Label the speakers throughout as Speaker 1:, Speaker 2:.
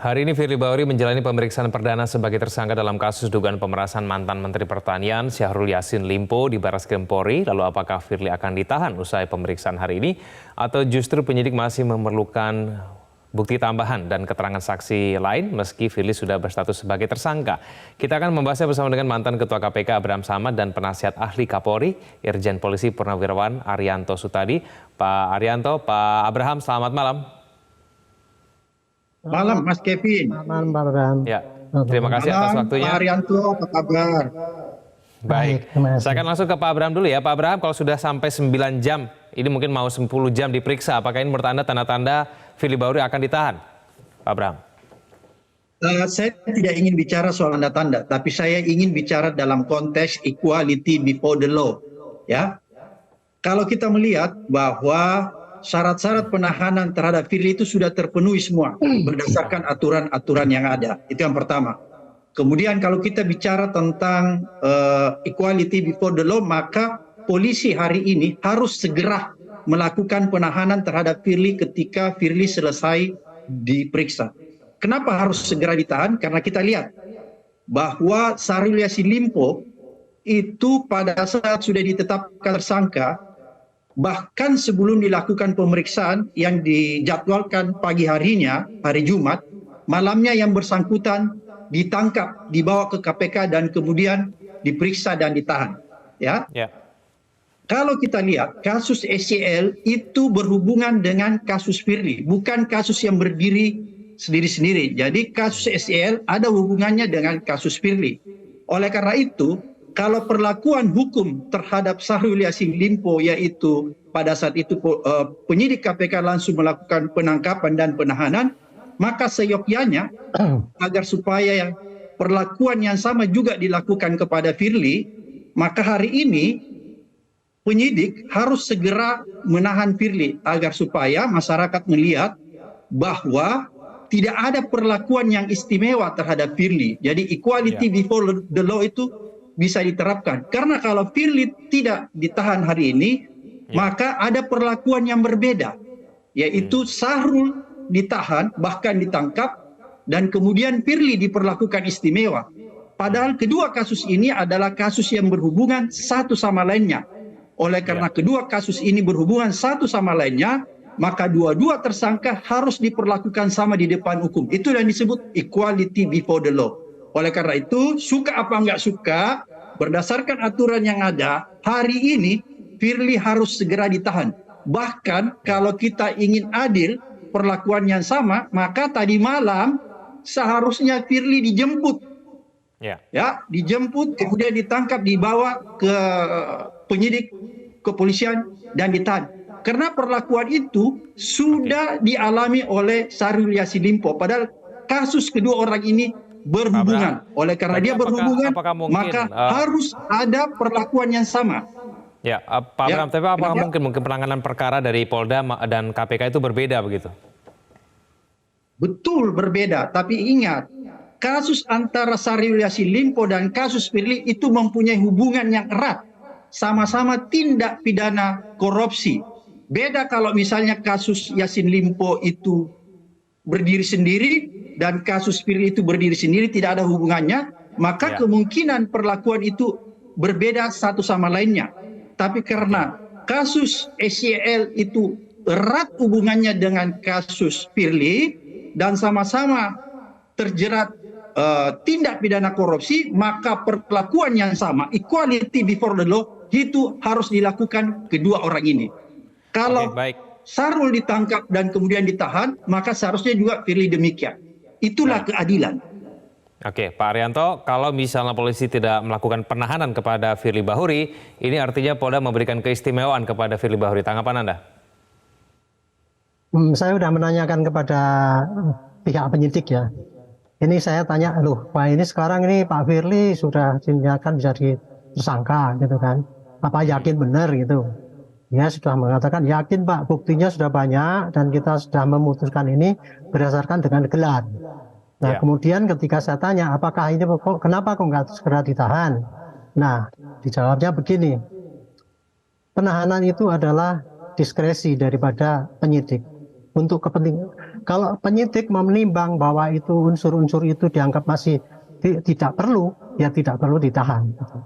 Speaker 1: Hari ini Firly Bahuri menjalani pemeriksaan perdana sebagai tersangka dalam kasus dugaan pemerasan mantan Menteri Pertanian Syahrul Yassin Limpo di Barreskrim Polri. Lalu apakah Firly akan ditahan usai pemeriksaan hari ini atau justru penyidik masih memerlukan bukti tambahan dan keterangan saksi lain meski Firly sudah berstatus sebagai tersangka? Kita akan membahasnya bersama dengan mantan Ketua KPK Abraham Samad dan penasihat ahli Kapolri Irjen Polisi Purnawirawan Arianto Sutadi. Pak Arianto, Pak Abraham, selamat malam.
Speaker 2: Malam Mas Kevin.
Speaker 3: Malam Pak Abraham.
Speaker 1: Ya, terima kasih atas waktunya.
Speaker 2: Pak Arianto, apa kabar?
Speaker 1: Baik, saya akan langsung ke Pak Abraham dulu ya. Pak Abraham, kalau sudah sampai 9 jam, ini mungkin mau 10 jam diperiksa, apakah ini menurut Anda tanda-tanda Firly Bahuri akan ditahan? Pak Abraham.
Speaker 2: Saya tidak ingin bicara soal tanda-tanda, tapi saya ingin bicara dalam konteks equality before the law. Ya, kalau kita melihat bahwa syarat-syarat penahanan terhadap Firly itu sudah terpenuhi semua berdasarkan aturan-aturan yang ada. Itu yang pertama. Kemudian kalau kita bicara tentang equality before the law, maka polisi hari ini harus segera melakukan penahanan terhadap Firly ketika Firly selesai diperiksa. Kenapa harus segera ditahan? Karena kita lihat bahwa Syahrul Yassin Limpo itu pada saat sudah ditetapkan tersangka, bahkan sebelum dilakukan pemeriksaan yang dijadwalkan pagi harinya, hari Jumat, malamnya yang bersangkutan ditangkap, dibawa ke KPK dan kemudian diperiksa dan ditahan. Ya. Kalau kita lihat kasus SCL itu berhubungan dengan kasus Firly, bukan kasus yang berdiri sendiri-sendiri. Jadi kasus SCL ada hubungannya dengan kasus Firly. Oleh karena itu, kalau perlakuan hukum terhadap Syahrul Yassin Limpo, yaitu pada saat itu penyidik KPK langsung melakukan penangkapan dan penahanan, maka seyogyanya agar supaya yang perlakuan yang sama juga dilakukan kepada Firly, maka hari ini penyidik harus segera menahan Firly agar supaya masyarakat melihat bahwa tidak ada perlakuan yang istimewa terhadap Firly. Jadi equality before the law itu bisa diterapkan. Karena kalau Firly tidak ditahan hari ini, maka ada perlakuan yang berbeda. Yaitu Syahrul ditahan, bahkan ditangkap, dan kemudian Firly diperlakukan istimewa. Padahal kedua kasus ini adalah kasus yang berhubungan satu sama lainnya. Oleh karena kedua kasus ini berhubungan satu sama lainnya, maka dua-dua tersangka harus diperlakukan sama di depan hukum. Itu yang disebut equality before the law. Oleh karena itu, suka apa enggak suka, berdasarkan aturan yang ada, hari ini Firly harus segera ditahan. Bahkan kalau kita ingin adil, perlakuan yang sama, maka tadi malam seharusnya Firly dijemput. Ya, dijemput, kemudian ditangkap, dibawa ke penyidik kepolisian dan ditahan. Karena perlakuan itu sudah dialami oleh Syahrul Yassin Limpo. Padahal kasus kedua orang ini berhubungan. Oleh karena dia berhubungan, maka harus ada perlakuan yang sama.
Speaker 1: Ya, Pak Abraham, tapi apakah mungkin penanganan perkara dari Polda dan KPK itu berbeda begitu?
Speaker 2: Betul berbeda, tapi ingat, kasus antara Syahrul Yassin Limpo dan kasus Firly itu mempunyai hubungan yang erat. Sama-sama tindak pidana korupsi. Beda kalau misalnya kasus Yassin Limpo itu berdiri sendiri dan kasus Firly itu berdiri sendiri, tidak ada hubungannya, maka kemungkinan perlakuan itu berbeda satu sama lainnya. Tapi karena kasus SCL itu erat hubungannya dengan kasus Firly dan sama-sama terjerat tindak pidana korupsi, maka perlakuan yang sama, equality before the law, itu harus dilakukan kedua orang ini. Kalau Syahrul ditangkap dan kemudian ditahan, maka seharusnya juga Firly demikian. Itulah keadilan.
Speaker 1: Oke, Pak Arianto, kalau misalnya polisi tidak melakukan penahanan kepada Firly Bahuri, ini artinya Polda memberikan keistimewaan kepada Firly Bahuri. Tanggapan Anda?
Speaker 3: Saya sudah menanyakan kepada pihak penyidik ya. Ini saya tanya, loh, Pak ini sekarang ini Pak Firly sudah dinyatakan bisa tersangka gitu kan. Apa yakin benar gitu? Ya sudah mengatakan yakin Pak, buktinya sudah banyak dan kita sudah memutuskan ini berdasarkan dengan gelar. Nah kemudian ketika saya tanya apakah ini kenapa kok nggak segera ditahan? Nah dijawabnya begini, penahanan itu adalah diskresi daripada penyidik untuk kepentingan Kalau penyidik menimbang bahwa itu unsur-unsur itu dianggap masih tidak perlu, ya tidak perlu ditahan. Gitu.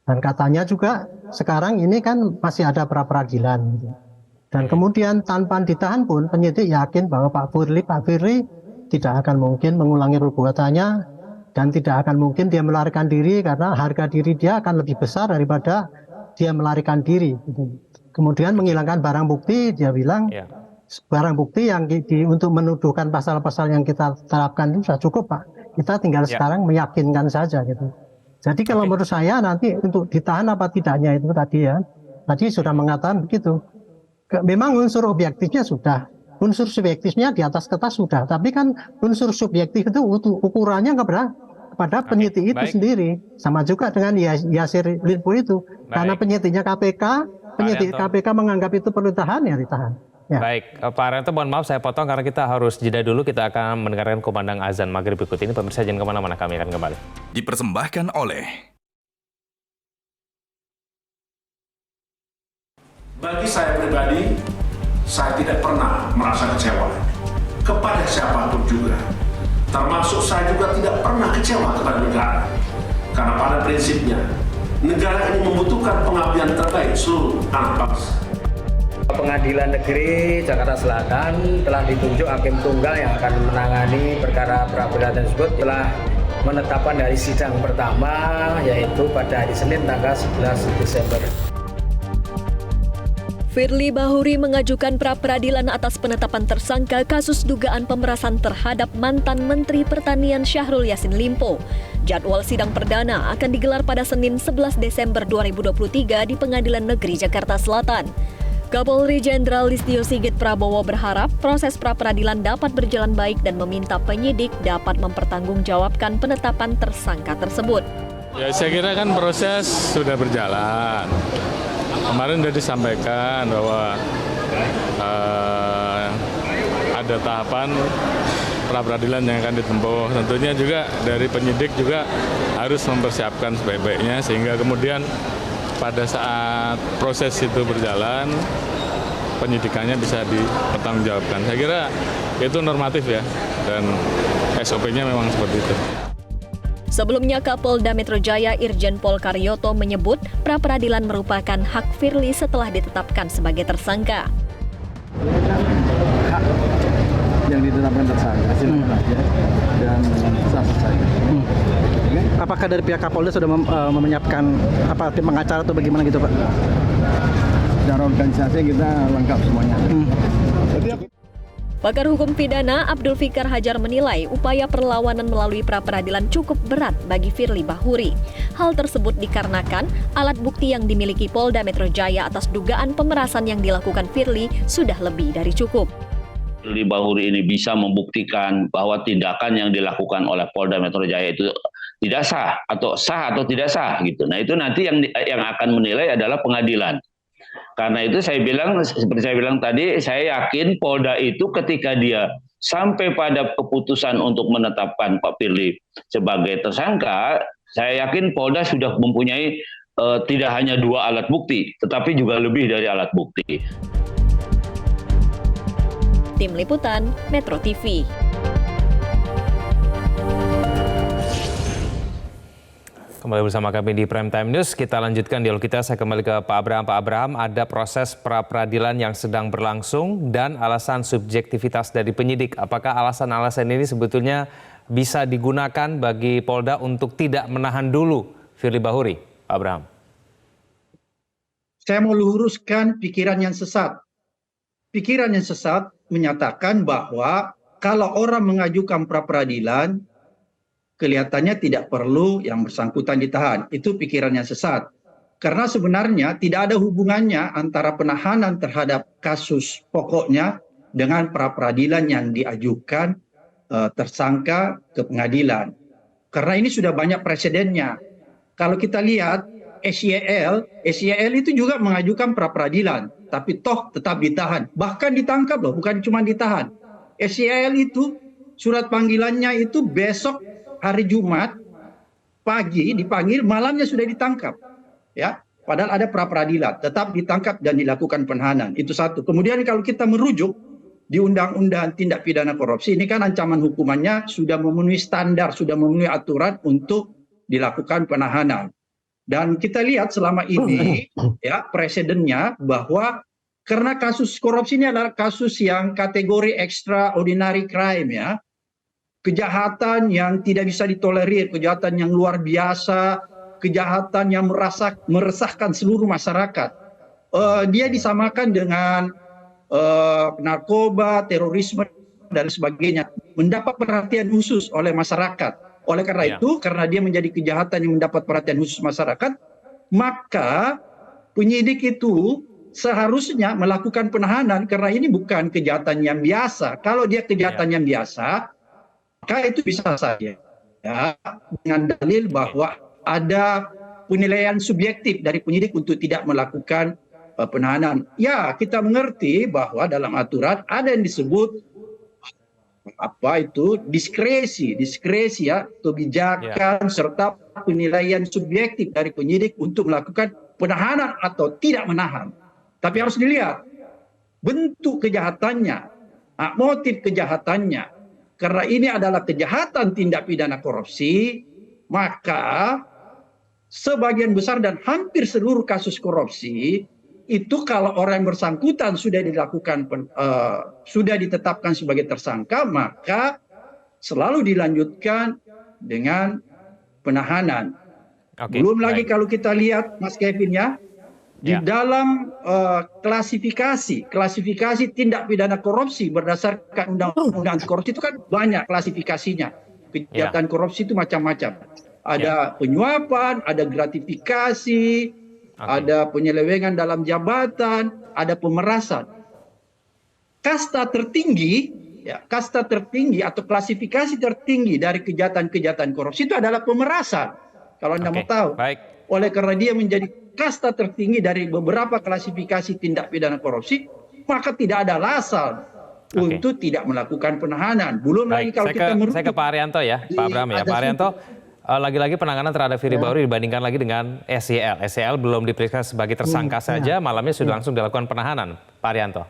Speaker 3: Dan katanya juga sekarang ini kan masih ada pra-peradilan. Gitu. Dan kemudian tanpa ditahan pun penyidik yakin bahwa Pak Firly tidak akan mungkin mengulangi perbuatannya dan tidak akan mungkin dia melarikan diri karena harga diri dia akan lebih besar daripada dia melarikan diri. Gitu. Kemudian menghilangkan barang bukti, dia bilang barang bukti yang untuk menuduhkan pasal-pasal yang kita terapkan itu sudah cukup, Pak. Kita tinggal sekarang meyakinkan saja gitu. Jadi kalau menurut saya nanti untuk ditahan apa tidaknya itu tadi sudah mengatakan begitu. Memang unsur objektifnya sudah, unsur subjektifnya di atas kertas sudah, tapi kan unsur subjektif itu ukurannya kepada penyidik itu sendiri. Sama juga dengan Yassin Limpo itu, karena penyidik KPK menganggap itu perlu ditahan, ya ditahan. Ya.
Speaker 1: Baik, Pak Arianto, mohon maaf saya potong karena kita harus jeda dulu. Kita akan mendengarkan kumandang azan maghrib berikut ini. Pemirsa jangan kemana-mana, kami akan kembali.
Speaker 4: Dipersembahkan oleh...
Speaker 5: Bagi saya pribadi, saya tidak pernah merasa kecewa kepada siapapun juga. Termasuk saya juga tidak pernah kecewa kepada negara. Karena pada prinsipnya, negara ini membutuhkan pengabdian terbaik seluruh anak bangsa.
Speaker 6: Pengadilan Negeri Jakarta Selatan telah ditunjuk hakim tunggal yang akan menangani perkara pra-peradilan tersebut telah menetapkan hari sidang pertama yaitu pada hari Senin tanggal 11 Desember.
Speaker 7: Firly Bahuri mengajukan pra-peradilan atas penetapan tersangka kasus dugaan pemerasan terhadap mantan Menteri Pertanian Syahrul Yassin Limpo. Jadwal sidang perdana akan digelar pada Senin 11 Desember 2023 di Pengadilan Negeri Jakarta Selatan. Kapolri Jenderal Listio Sigit Prabowo berharap proses pra-peradilan dapat berjalan baik dan meminta penyidik dapat mempertanggungjawabkan penetapan tersangka tersebut.
Speaker 8: Ya, saya kira kan proses sudah berjalan. Kemarin sudah disampaikan bahwa ada tahapan pra-peradilan yang akan ditempuh. Tentunya juga dari penyidik juga harus mempersiapkan sebaik-baiknya sehingga kemudian pada saat proses itu berjalan, penyidikannya bisa dipertanggungjawabkan. Saya kira itu normatif ya, dan SOP-nya memang seperti itu.
Speaker 7: Sebelumnya Kapolda Metro Jaya Irjen Pol Karyoto menyebut pra-peradilan merupakan hak Firly setelah ditetapkan sebagai tersangka.
Speaker 9: Hak yang ditetapkan tersangka silakan aja dan sah-sah saja.
Speaker 10: Apakah dari pihak Kapolda sudah menyiapkan tim pengacara atau bagaimana gitu, Pak?
Speaker 9: Secara organisasi kita lengkap semuanya.
Speaker 7: Pakar hukum pidana Abdul Fikar Hajar menilai upaya perlawanan melalui pra-peradilan cukup berat bagi Firly Bahuri. Hal tersebut dikarenakan alat bukti yang dimiliki Polda Metro Jaya atas dugaan pemerasan yang dilakukan Firly sudah lebih dari cukup.
Speaker 11: Firly Bahuri ini bisa membuktikan bahwa tindakan yang dilakukan oleh Polda Metro Jaya itu tidak sah atau tidak sah gitu. Nah itu nanti yang akan menilai adalah pengadilan. Karena itu saya bilang, seperti saya bilang tadi, saya yakin Polda itu ketika dia sampai pada keputusan untuk menetapkan Pak Firly sebagai tersangka, saya yakin Polda sudah mempunyai tidak hanya 2 alat bukti, tetapi juga lebih dari alat bukti.
Speaker 7: Tim Liputan Metro TV.
Speaker 1: Kembali bersama kami di Prime Time News, kita lanjutkan dialog kita. Saya kembali ke Pak Abraham. Pak Abraham, ada proses pra-peradilan yang sedang berlangsung dan alasan subjektivitas dari penyidik. Apakah alasan-alasan ini sebetulnya bisa digunakan bagi Polda untuk tidak menahan dulu Firly Bahuri, Pak Abraham?
Speaker 2: Saya mau luruskan pikiran yang sesat. Pikiran yang sesat menyatakan bahwa kalau orang mengajukan pra-peradilan, kelihatannya tidak perlu yang bersangkutan ditahan. Itu pikiran yang sesat. Karena sebenarnya tidak ada hubungannya antara penahanan terhadap kasus pokoknya dengan pra-peradilan yang diajukan tersangka ke pengadilan. Karena ini sudah banyak presidennya. Kalau kita lihat SYL itu juga mengajukan pra-peradilan, tapi toh tetap ditahan. Bahkan ditangkap loh, bukan cuma ditahan. SYL itu surat panggilannya itu besok hari Jumat pagi dipanggil, malamnya sudah ditangkap, ya. Padahal ada pra-peradilan, tetap ditangkap dan dilakukan penahanan. Itu satu. Kemudian kalau kita merujuk di Undang-Undang Tindak Pidana Korupsi ini kan ancaman hukumannya sudah memenuhi standar, sudah memenuhi aturan untuk dilakukan penahanan. Dan kita lihat selama ini ya presidennya bahwa karena kasus korupsi ini adalah kasus yang kategori extraordinary crime ya. Kejahatan yang tidak bisa ditolerir, kejahatan yang luar biasa, kejahatan yang meresahkan seluruh masyarakat. Dia disamakan dengan narkoba, terorisme, dan sebagainya, mendapat perhatian khusus oleh masyarakat. Oleh karena itu, karena dia menjadi kejahatan yang mendapat perhatian khusus masyarakat, maka penyidik itu seharusnya melakukan penahanan karena ini bukan kejahatan yang biasa. Kalau dia kejahatan yang biasa, maka itu bisa saja ya, dengan dalil bahwa ada penilaian subjektif dari penyidik untuk tidak melakukan penahanan. Ya, kita mengerti bahwa dalam aturan ada yang disebut diskresi ya, kebijakan serta penilaian subjektif dari penyidik untuk melakukan penahanan atau tidak menahan. Tapi harus dilihat bentuk kejahatannya, motif kejahatannya. Karena ini adalah kejahatan tindak pidana korupsi, maka sebagian besar dan hampir seluruh kasus korupsi itu kalau orang yang bersangkutan sudah ditetapkan sebagai tersangka, maka selalu dilanjutkan dengan penahanan. Belum lagi kalau kita lihat Mas Kevin ya, di dalam klasifikasi tindak pidana korupsi berdasarkan undang-undang korupsi itu kan banyak klasifikasinya. Kejahatan korupsi itu macam-macam. Ada penyuapan, ada gratifikasi, ada penyelewengan dalam jabatan, ada pemerasan. Kasta tertinggi atau klasifikasi tertinggi dari kejahatan-kejahatan korupsi itu adalah pemerasan. Kalau Anda mau tahu. Oleh karena dia menjadi kasta tertinggi dari beberapa klasifikasi tindak pidana korupsi, maka tidak ada alasan untuk tidak melakukan penahanan. Belum lagi kalau kita
Speaker 1: saya ke Pak Arianto ya, Pak Abraham ya. Pak Arianto, lagi-lagi penanganan terhadap Firly Bahuri dibandingkan lagi dengan SYL. SYL belum diperiksa sebagai tersangka saja, malamnya sudah langsung dilakukan penahanan, Pak Arianto.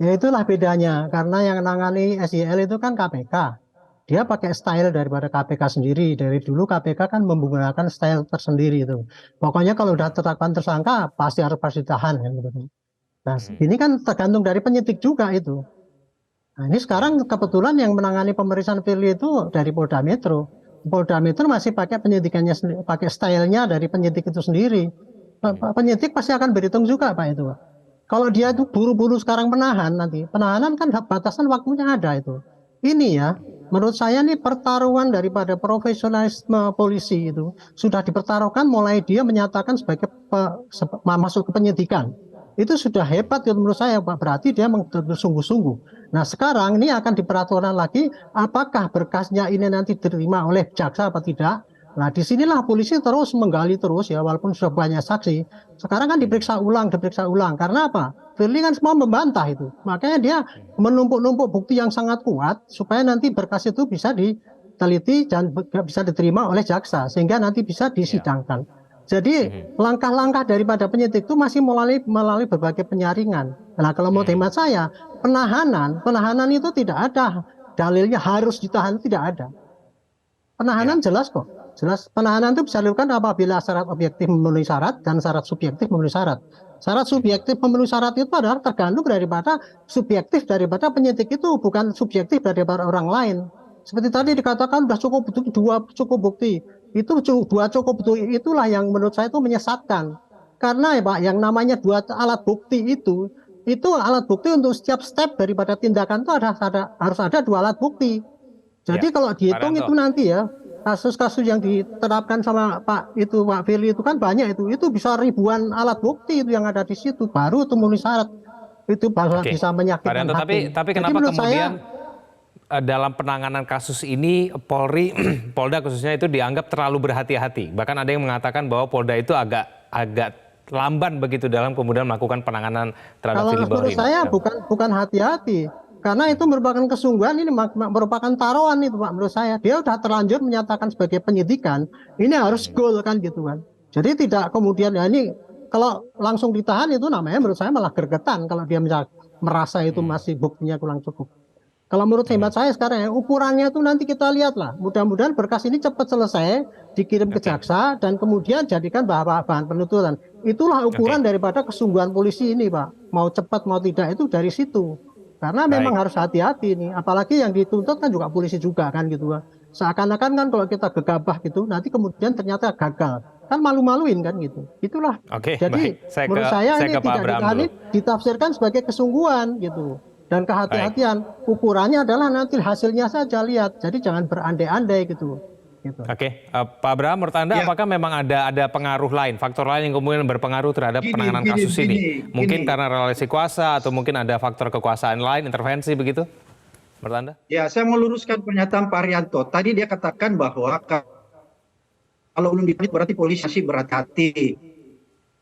Speaker 3: Ya itulah bedanya, karena yang menangani SYL itu kan KPK. Dia pakai style daripada KPK sendiri. Dari dulu KPK kan menggunakan style tersendiri itu. Pokoknya kalau sudah tetapkan tersangka pasti harus ditahan kan gitu. Nah, ini kan tergantung dari penyidik juga itu. Nah, ini sekarang kebetulan yang menangani pemeriksaan Firly itu dari Polda Metro. Polda Metro masih pakai penyidikannya sendiri, pakai stylenya dari penyidik itu sendiri. Penyidik pasti akan berhitung juga Pak itu. Kalau dia itu buru-buru sekarang penahanan kan batasan waktunya ada itu. Ini ya, menurut saya nih pertaruhan daripada profesionalisme polisi itu sudah dipertaruhkan mulai dia menyatakan sebagai masuk ke penyidikan. Itu sudah hebat ya menurut saya Pak, berarti dia sungguh-sungguh. Nah sekarang ini akan diperaturan lagi apakah berkasnya ini nanti diterima oleh jaksa apa tidak. Nah disinilah polisi terus menggali terus ya, walaupun sudah banyak saksi. Sekarang kan diperiksa ulang. Karena apa? Firly kan semua membantah itu. Makanya dia menumpuk-numpuk bukti yang sangat kuat supaya nanti berkas itu bisa diteliti dan bisa diterima oleh jaksa sehingga nanti bisa disidangkan. Jadi langkah-langkah daripada penyidik itu masih melalui berbagai penyaringan. Nah kalau mau hemat saya, penahanan itu tidak ada dalilnya harus ditahan, tidak ada. Penahanan jelas kok. Jelas penahanan itu bisa dilakukan apabila syarat objektif memenuhi syarat dan syarat subjektif memenuhi syarat. Syarat subjektif memenuhi syarat itu adalah tergantung daripada subjektif daripada penyidik itu, bukan subjektif daripada orang lain. Seperti tadi dikatakan sudah cukup bukti, dua cukup bukti. Itu dua cukup bukti itulah yang menurut saya itu menyesatkan. Karena ya Pak, yang namanya dua alat bukti itu alat bukti untuk setiap step daripada tindakan itu harus ada dua alat bukti. Jadi kalau dihitung itu nanti ya, kasus-kasus yang diterapkan sama Pak Firly itu kan banyak itu bisa ribuan alat bukti itu yang ada di situ, baru itu memenuhi syarat itu bisa menyakitkan hati.
Speaker 1: Tapi kenapa kemudian dalam penanganan kasus ini Polda khususnya itu dianggap terlalu berhati-hati, bahkan ada yang mengatakan bahwa Polda itu agak lamban begitu dalam kemudian melakukan penanganan terhadap Firly Bahuri.
Speaker 3: Menurut saya bukan hati-hati. Karena itu merupakan kesungguhan, ini merupakan taruhan itu Pak menurut saya. Dia sudah terlanjur menyatakan sebagai penyidikan, ini harus goal kan gitu kan. Jadi tidak kemudian ya ini kalau langsung ditahan itu namanya menurut saya malah gergetan kalau dia merasa itu masih buktinya kurang cukup. Kalau menurut hemat saya sekarang ya, ukurannya itu nanti kita lihat lah. Mudah-mudahan berkas ini cepat selesai, dikirim ke jaksa, dan kemudian jadikan bahan penuntutan. Itulah ukuran daripada kesungguhan polisi ini, Pak. Mau cepat mau tidak itu dari situ. Karena memang harus hati-hati nih. Apalagi yang dituntut kan juga polisi juga kan gitu. Seakan-akan kan kalau kita gegabah gitu, nanti kemudian ternyata gagal. Kan malu-maluin kan gitu. Itulah. Jadi menurut saya ini tidak ditafsirkan sebagai kesungguhan gitu. Dan kehati-hatian, ukurannya adalah nanti hasilnya saja lihat. Jadi jangan berandai-andai gitu.
Speaker 1: Pak Abraham, menurut Anda apakah memang ada pengaruh lain, faktor lain yang kemudian berpengaruh terhadap penanganan kasus ini? Mungkin karena relasi kuasa atau mungkin ada faktor kekuasaan lain, intervensi begitu? Menurut Anda?
Speaker 2: Ya, saya mau luruskan pernyataan Pak Arianto. Tadi dia katakan bahwa kalau belum ditangkap berarti polisi masih berhati-hati,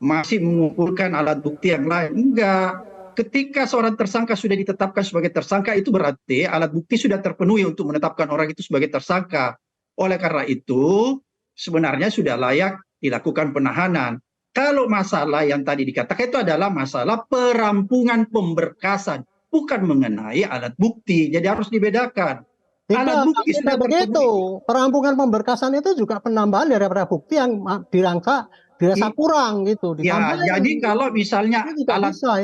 Speaker 2: masih mengumpulkan alat bukti yang lain. Enggak. Ketika seorang tersangka sudah ditetapkan sebagai tersangka, itu berarti alat bukti sudah terpenuhi untuk menetapkan orang itu sebagai tersangka. Oleh karena itu, sebenarnya sudah layak dilakukan penahanan. Kalau masalah yang tadi dikatakan itu adalah masalah perampungan pemberkasan, bukan mengenai alat bukti. Jadi harus dibedakan. Alat bukti sudah
Speaker 3: begitu. Perampungan pemberkasan itu juga penambahan daripada bukti yang dirangka dirasa kurang gitu.
Speaker 2: Ya, jadi kalau misalnya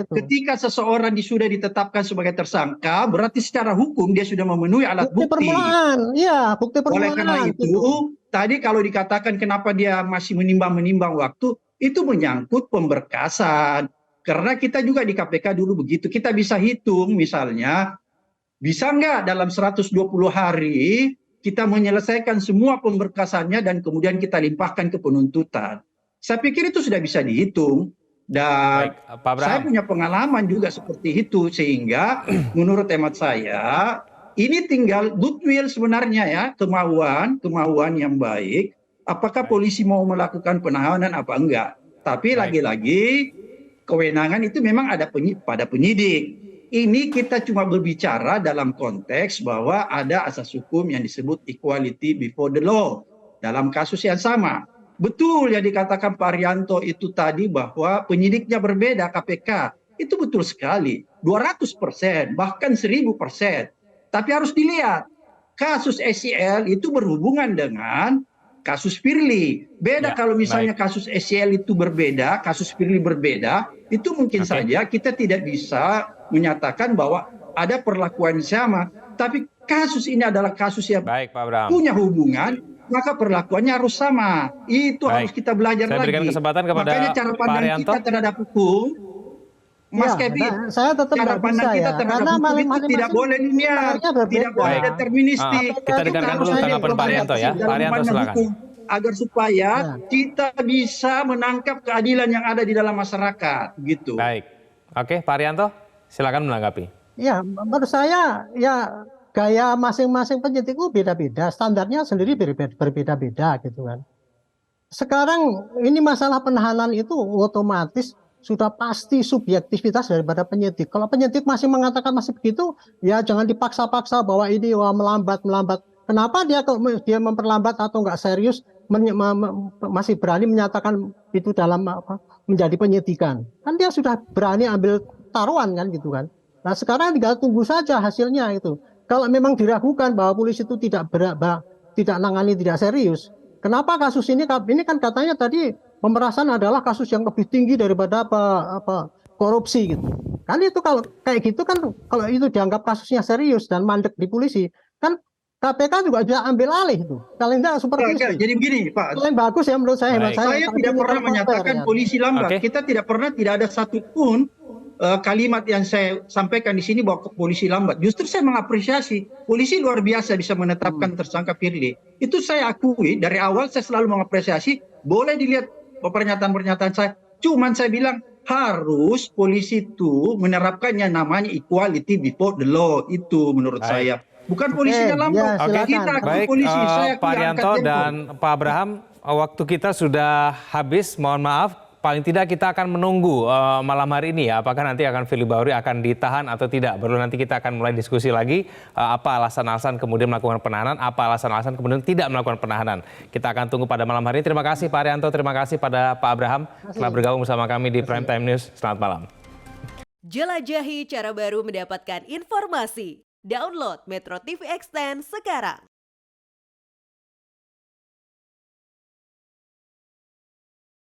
Speaker 2: ketika seseorang sudah ditetapkan sebagai tersangka, berarti secara hukum dia sudah memenuhi alat bukti.
Speaker 3: Permulaan, iya, bukti permulaan.
Speaker 2: Oleh karena itu, tadi kalau dikatakan kenapa dia masih menimbang waktu, itu menyangkut pemberkasan. Karena kita juga di KPK dulu begitu, kita bisa hitung misalnya, bisa nggak dalam 120 hari kita menyelesaikan semua pemberkasannya dan kemudian kita limpahkan ke penuntutan. Saya pikir itu sudah bisa dihitung dan saya punya pengalaman juga seperti itu, sehingga menurut hemat saya ini tinggal goodwill sebenarnya ya, kemauan yang baik. Apakah polisi mau melakukan penahanan apa enggak? Tapi lagi-lagi kewenangan itu memang ada pada penyidik. Ini kita cuma berbicara dalam konteks bahwa ada asas hukum yang disebut equality before the law dalam kasus yang sama. Betul yang dikatakan Pak Arianto itu tadi bahwa penyidiknya berbeda KPK. Itu betul sekali. 200%, bahkan 1000%. Tapi harus dilihat. Kasus SEL itu berhubungan dengan kasus Firly. Beda kalau misalnya kasus SEL itu berbeda, kasus Firly berbeda, itu mungkin saja kita tidak bisa menyatakan bahwa ada perlakuan sama. Tapi kasus ini adalah kasus yang punya hubungan, maka perlakuannya harus sama. Itu harus kita belajar lagi.
Speaker 1: Saya berikan kesempatan kepada
Speaker 2: makanya cara pandang kita terhadap hukum, Mas Kevin,
Speaker 3: saya tetap
Speaker 2: cara pandang kita terhadap hukum itu tidak boleh linear, tidak boleh deterministik.
Speaker 1: Kita dengarkan dulu tanggapan Pak Arianto ya. Pak Arianto silakan.
Speaker 2: Agar supaya kita bisa menangkap keadilan yang ada di dalam masyarakat, gitu.
Speaker 1: Baik, oke, Pak Arianto, silakan menanggapi.
Speaker 3: Ya, menurut saya ya gaya masing-masing penyidik itu beda-beda, standarnya sendiri berbeda-beda gitu kan. Sekarang ini masalah penahanan itu otomatis sudah pasti subjektivitas daripada penyidik. Kalau penyidik masih mengatakan masih begitu, ya jangan dipaksa-paksa bahwa ini melambat. Kenapa dia memperlambat atau enggak serius masih berani menyatakan itu dalam menjadi penyidikan? Kan dia sudah berani ambil taruhan kan gitu kan. Nah sekarang tinggal tunggu saja hasilnya itu. Kalau memang diragukan bahwa polisi itu tidak nangani tidak serius, kenapa kasus ini kan katanya tadi pemerasan adalah kasus yang lebih tinggi daripada korupsi gitu. Kan itu kalau kayak gitu kan kalau itu dianggap kasusnya serius dan mandek di polisi, kan KPK juga bisa ambil alih itu. Kalau enggak seperti itu.
Speaker 2: Jadi begini, Pak.
Speaker 3: Yang bagus ya menurut saya.
Speaker 2: Saya tidak pernah menyatakan polisi lambat. Kita tidak ada satupun kalimat yang saya sampaikan di sini bahwa polisi lambat. Justru saya mengapresiasi polisi luar biasa bisa menetapkan tersangka Firly. Itu saya akui dari awal, saya selalu mengapresiasi. Boleh dilihat pernyataan-pernyataan saya. Cuman saya bilang harus polisi itu menerapkannya namanya equality before the law, itu menurut saya. Bukan polisinya lambat. Kita akui polisi. Saya
Speaker 1: Pak Arianto dan Pak Abraham, waktu kita sudah habis. Mohon maaf. Paling tidak kita akan menunggu malam hari ini ya, apakah nanti akan Firly Bahuri akan ditahan atau tidak. Baru nanti kita akan mulai diskusi lagi apa alasan-alasan kemudian melakukan penahanan, apa alasan-alasan kemudian tidak melakukan penahanan. Kita akan tunggu pada malam hari ini. Terima kasih Pak Arianto, terima kasih pada Pak Abraham telah bergabung bersama kami di Prime Time News. Selamat malam.
Speaker 12: Jelajahi cara baru mendapatkan informasi. Download Metro TV Extend sekarang.